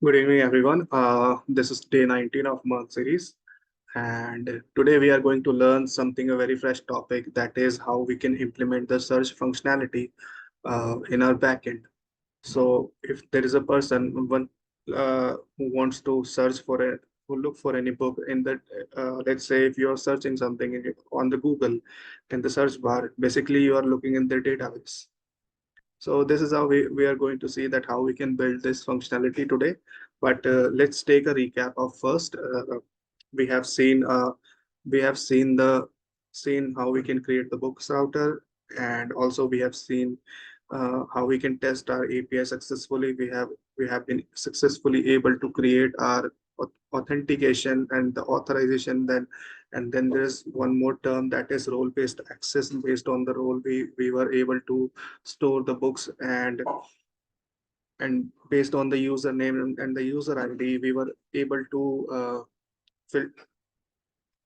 Good evening, everyone. This is day 19 of MERN series, and today we are going to learn something a very fresh topic, that is how we can implement the search functionality in our backend. So, if there is a person who wants to search for who look for any book in that, let's say if you are searching something on the Google in the search bar, basically you are looking in the database. So this is how we are going to see that how we can build this functionality today. But let's take a recap of first. We have seen we have seen how we can create the books router, and also we have seen how we can test our API successfully. We have been successfully able to create our authentication and the authorization. Then there's one more term, that is role-based access. Based on the role, we were able to store the books, and based on the username and the user ID, fil-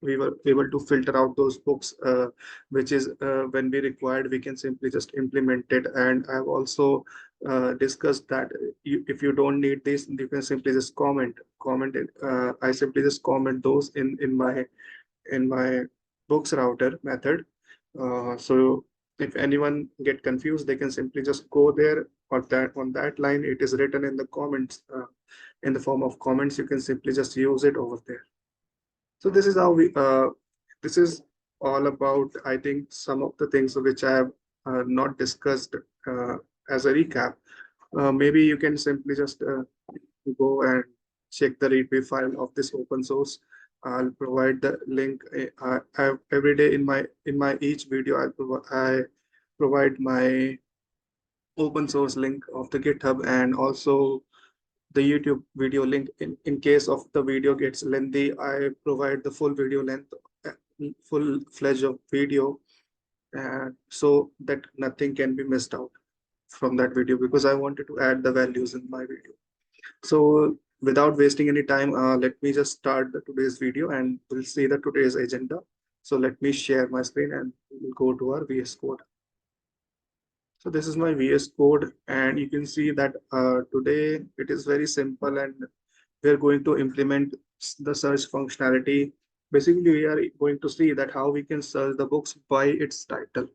we were able to filter out those books, which is when we required, we can simply just implement it. And I've also discussed that if you don't need this, you can simply just comment it. I simply just comment those in my books router method. So if anyone get confused, they can simply just go there, or that on that line it is written in the comments, in the form of comments. You can simply just use it over there. So this is how this is all about, I think, some of the things which I have not discussed uh, as a recap. Maybe you can simply just go and check the readme file of this open source. I'll provide the link. Every day in my each video, I provide my open source link of the GitHub, and also the YouTube video link. In case of the video gets lengthy, I provide the full video length, full fledged of video, so that nothing can be missed out from that video, because I wanted to add the values in my video. So without wasting any time, let me just start today's video and we'll see the today's agenda. So let me share my screen and we'll go to our VS Code. So this is my VS Code, and you can see that today it is very simple, and we're going to implement the search functionality. Basically, we are going to see that how we can search the books by its title,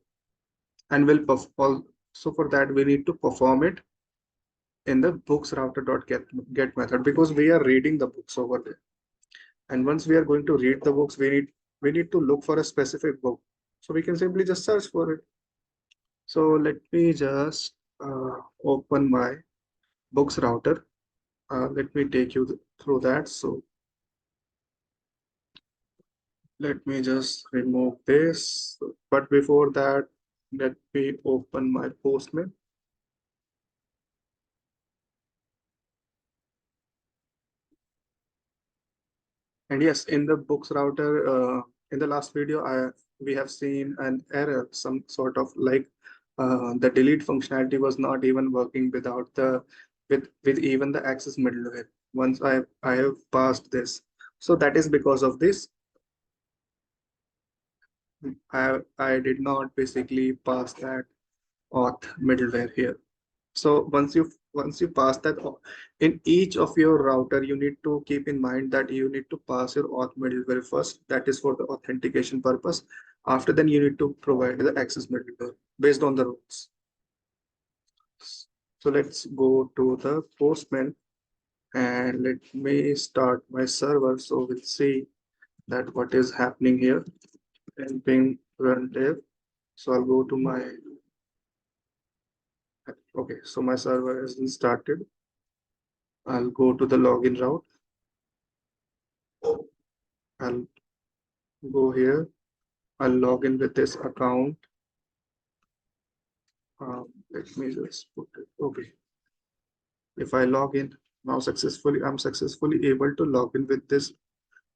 and we'll perform. So for that, we need to perform it in the books router.get method, because we are reading the books over there. And once we are going to read the books, we need to look for a specific book. So we can simply just search for it. So let me just open my books router. Let me take you through that. So let me just remove this. But before that, let me open my Postman. And yes, in the books router, in the last video, we have seen an error, some sort of like the delete functionality was not even working without the with even the access middleware. Once I have passed this, so that is because of this. I did not basically pass that auth middleware here. So once you pass that, in each of your router, you need to keep in mind that you need to pass your auth middleware first. That is for the authentication purpose. After then, you need to provide the access middleware based on the rules. So let's go to the Postman, and let me start my server. So we'll see that what is happening here. And ping run dev. So I'll go to my, okay, so my server has been started. I'll go to the login route. I'll go here. I'll log in with this account. Let me just put it. Okay. If I log in now successfully, I'm successfully able to log in with this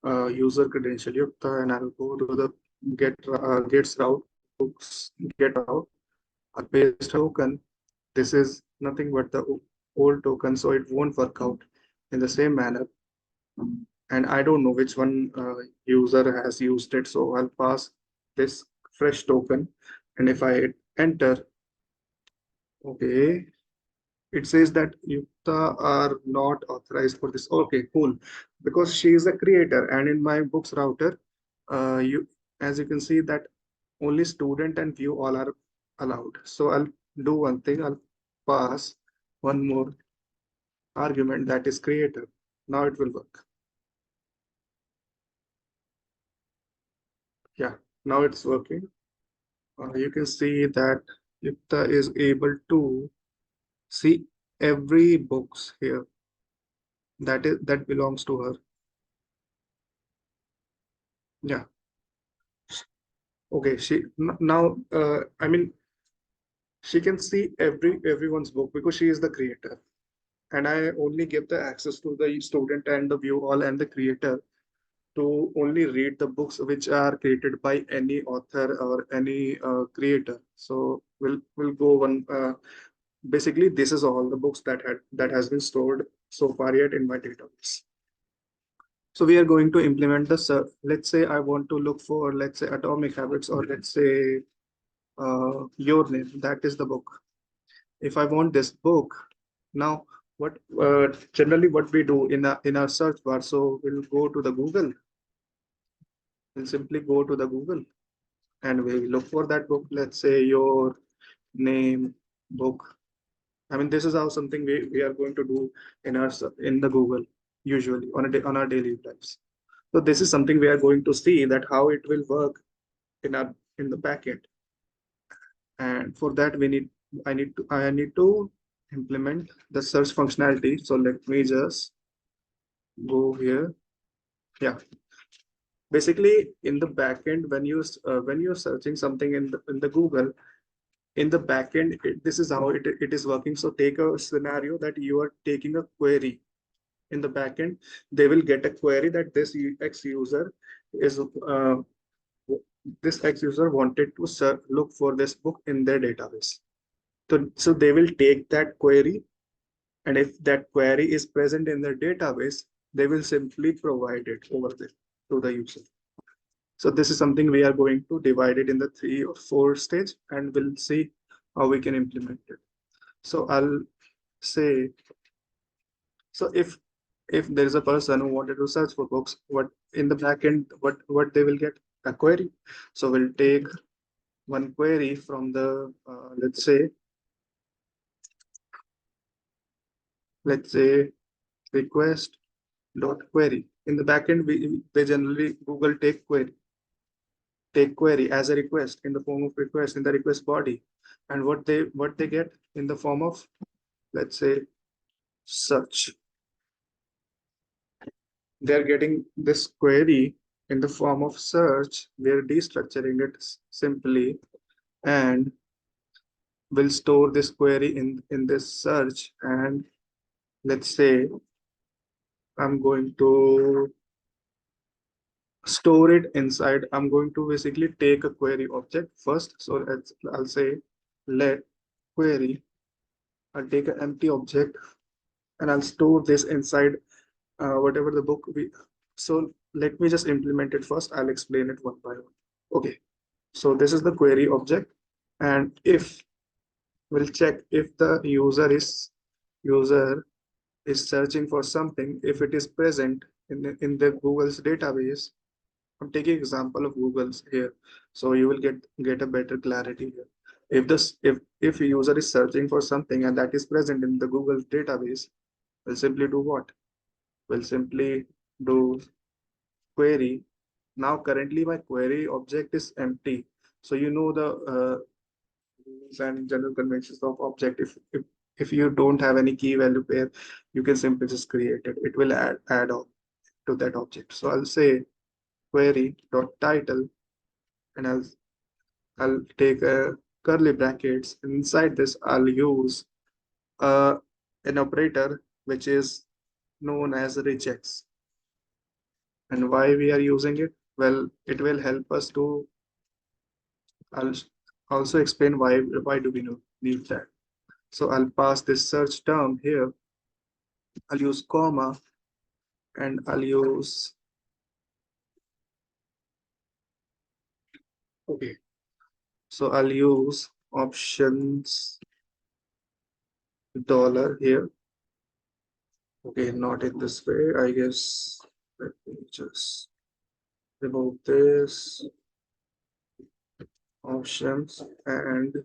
user credential Yukta, and I'll go to the gets route, books get route. I'll paste token. This is nothing but the old token, so it won't work out in the same manner. And I don't know which one user has used it, so I'll pass this fresh token. And if I enter, okay, it says that Yukta are not authorized for this. Okay, cool. Because she is a creator, and in my books router, you as you can see that only student and view all are allowed. So I'll do one thing. I'll pass one more argument, that is creator. Now it will work. Yeah, now it's working. You can see that Yukta is able to see every books here that belongs to her. Yeah. Okay. Now, I mean, she can see everyone's book because she is the creator, and I only give the access to the student and the view all and the creator to only read the books which are created by any author or any creator. So we'll go one. Basically, this is all the books that has been stored so far yet in my database. So we are going to implement the search. Let's say I want to look for, let's say, Atomic Habits, or let's say Your Name. That is the book. If I want this book, now what generally what we do in our search bar. So we'll go to the Google. We'll simply go to the Google and we look for that book. Let's say Your Name book. I mean, this is how something we are going to do in the Google usually on our daily lives. So this is something we are going to see that how it will work in the backend. And for that I need to implement the search functionality. So let me just go here. Yeah, basically in the backend when you're searching something in the Google, in the backend this is how it is working. So take a scenario that you are taking a query in the backend. They will get a query that X user is this X user wanted to look for this book in their database. So they will take that query, and if that query is present in their database, they will simply provide it over there to the user. So this is something we are going to divide it in the 3 or 4 stage, and we'll see how we can implement it. So I'll say, so if there is a person who wanted to search for books, what in the backend, what they will get? A query. So we'll take one query from the let's say request dot query. In the backend, they generally Google take query as a request in the form of request in the request body, and what they get in the form of, let's say, search. They're getting this query in the form of search. We're destructuring it simply, and we'll store this query in this search. And let's say I'm going to store it inside. I'm going to basically take a query object first. So I'll say let query. I'll take an empty object and I'll store this inside whatever the book we. So let me just implement it first. I'll explain it one by one. Okay. So this is the query object, and if we'll check if the user is searching for something, if it is present in the Google's database. I'm taking example of Google's here, so you will get a better clarity here. If a user is searching for something and that is present in the Google database, we'll simply do what? We'll simply do query. Now currently my query object is empty. So you know the rules and general conventions of object. If you don't have any key value pair, you can simply just create it. It will add on to that object. So I'll say query dot title, and I'll take a curly brackets. And inside this, I'll use uh, an operator which is known as regex. And why we are using it? Well, it will help us to. I'll also explain why do we need that. So I'll pass this search term here. I'll use comma, and I'll use, okay. So I'll use options dollar here. Okay, not in this way, I guess. Let me just remove this options and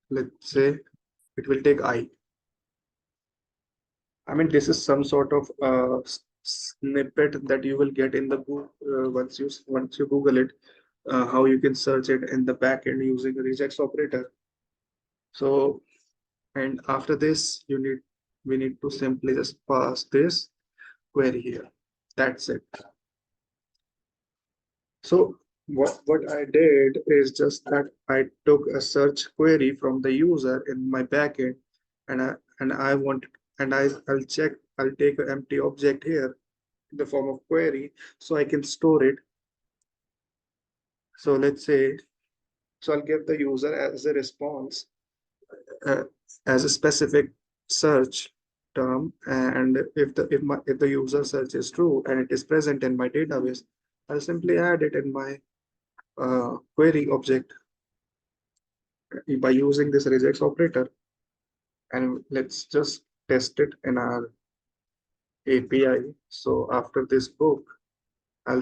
let's say it will take I. I mean, this is some sort of snippet that you will get in the book once you Google it, how you can search it in the backend using a regex operator. So, and after this, we need to simply just pass this query here. That's it. So what I did is just that I took a search query from the user in my backend, and I want I'll check I'll take an empty object here in the form of query so I can store it. So let's say I'll give the user as a response uh, as a specific search term, and if the user search is true and it is present in my database, I'll simply add it in my query object by using this regex operator. And let's just test it in our API. So after this book, I'll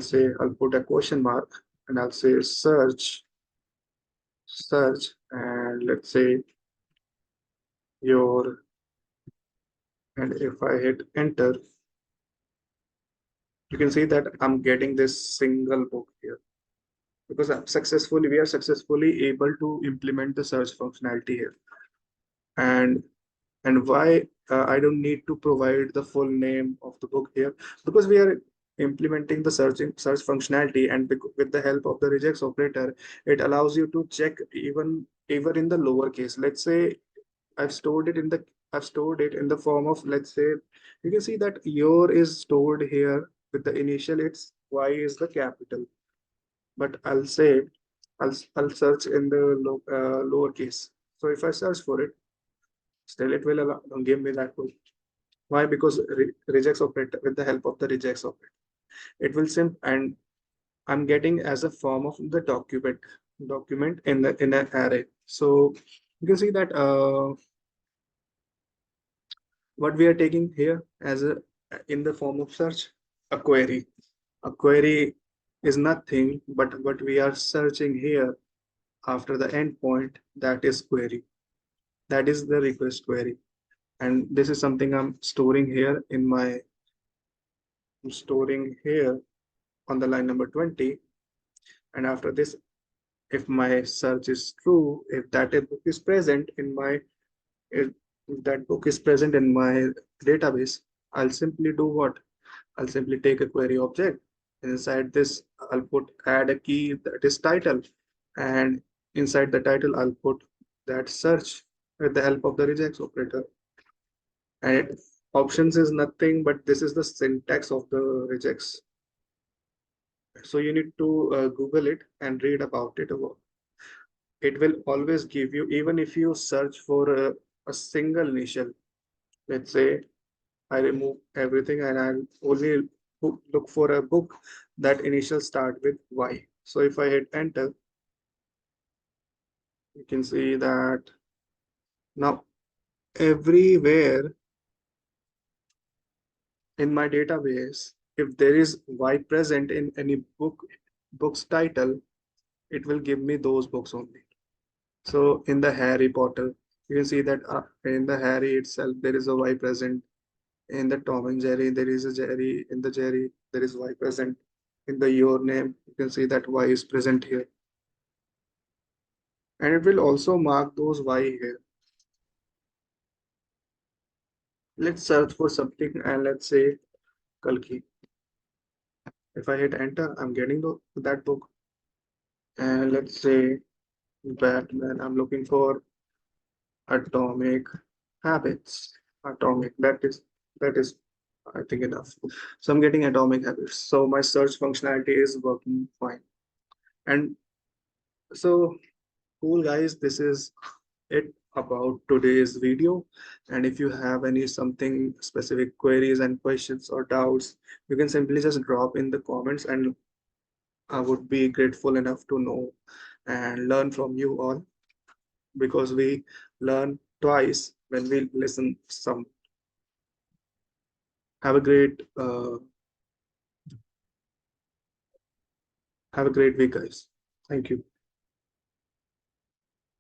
put a question mark and I'll say search, and let's say your, and if I hit enter, you can see that I'm getting this single book here because we are successfully able to implement the search functionality here. And why I don't need to provide the full name of the book here, because we are implementing the search functionality, and with the help of the regex operator, it allows you to check even in the lowercase. Let's say I've stored it in the I've stored it in the form of, let's say, you can see that your is stored here with the initial, it's y is the capital, but I'll search in the lowercase. So if I search for it, still it will give me that book. Why? Because regex operator, with the help of the regex operator, it will and I'm getting as a form of the document in an array. So you can see that what we are taking here as a in the form of search, a query. A query is nothing but what we are searching here after the endpoint, that is query. That is the request query. And this is something I'm storing here on the line number 20. And after this, if my search is true, if book is present in my if that book is present in my database, I'll simply do what? I'll simply take a query object. Inside this, I'll put add a key that is title. And inside the title, I'll put that search with the help of the regex operator. And options is nothing, but this is the syntax of the regex. So you need to Google it and read about it. It will always give you, even if you search for a single initial, let's say I remove everything and I'll only look for a book that initial start with Y. So if I hit enter, you can see that now everywhere in my database, if there is Y present in any book's title, it will give me those books only. So in the Harry Potter, you can see that in the Harry itself, there is a Y present. In the Tom and Jerry, there is a Jerry. In the Jerry, there is Y present. In the Your Name, you can see that Y is present here. And it will also mark those Y here. Let's search for something and let's say Kalki. If I hit enter, I'm getting that book. And let's say Batman, I'm looking for Atomic Habits. Atomic, that is I think enough. So I'm getting Atomic Habits. So my search functionality is working fine. And so cool guys, this is it about today's video. And if you have any something specific queries and questions or doubts, you can simply just drop in the comments, and I would be grateful enough to know and learn from you all, because we learn twice when we listen some. Have a great have a great week, guys. Thank you.